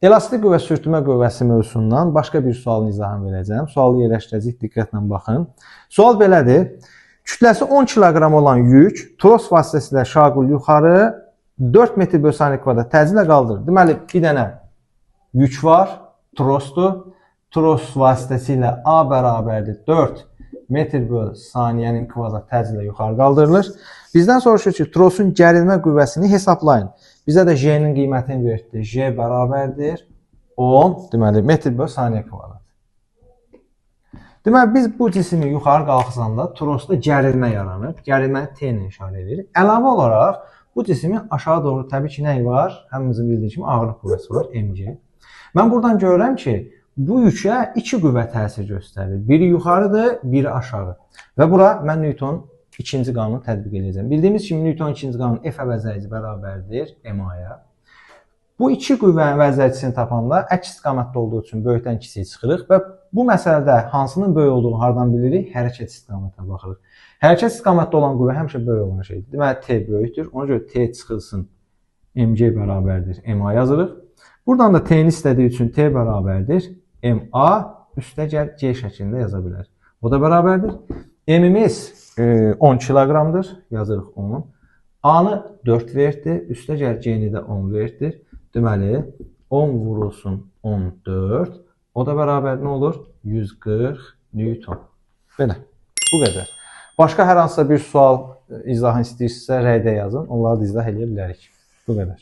Elastik qüvvə sürtmə qüvvəsi mövzusundan başqa bir sualın izahını verəcəm. Sualı yerləşdirəcək, diqqətlə baxın. Sual belədir. Kütləsi 10 kiloqram olan yük tros vasitəsilə şaqul yuxarı 4 metr bölü saniyə kvadrat təcillə qaldırır. Deməli, bir dənə yük var, trosdur. Tros vasitəsilə A bərabərdir 4 metr bölü saniyənin kvadrat təcillə yuxarı qaldırılır. Bizdən soruşur ki, trosun gərilmə qüvvəsini hesablayın. Bizə də J-nin qiymətini verdi. J bərabərdir 10, deməli, metr bölü saniyə kvadrat. Deməli, biz bu cismi yuxarı qalxızanda trosda gərilmə yaranır. Gərilməni T ilə işarə edir. Əlavə olaraq, bu cismin aşağı doğru təbii ki, nəyi var? Həmimizin bildiyi kimi ağırlıq qüvvəsi var, mg. Mən buradan görürəm ki, bu yükə iki qüvvə təsir göstərir. Biri yuxarıdır, biri aşağı. Və bura mən Newton ikinci qanunu tətbiq edəcəm. Bildiyimiz kimi Newton ikinci qanunu F əvəzləyici bərabərdir MA-ya. Bu iki qüvvənin vəzərçisini tapanda əks istiqamətdə olduğu üçün böyükdən kiçiyi çıxırıq və bu məsələdə hansının böyük olduğunu hardan bilirik? Hərəkət istiqamətinə baxırıq. Hərəkət istiqamətdə olan qüvvə həmişə böyük olan şeydir. Deməli, T böyükdür. Ona görə T çıxılsın mg bərabərdir MA yazırıq. Buradan da T-ni istədiyi üçün T bərabərdir MA üstəgəl C şəklində yaza bilər. O da bərabərdir. M-imiz 10 kiloqramdır. Yazırıq 10. A-nı 4 verdi. Üstəgəl C-ni də 10 verdi. Deməli, 10 vurulsun 14. O da bərabər nə olur? 140 Newton. Belə. Bu qədər. Başqa hər hansısa bir sual izahını istəyirsinizsə rəydə yazın. Onları da izah edə bilərik. Bu qədər.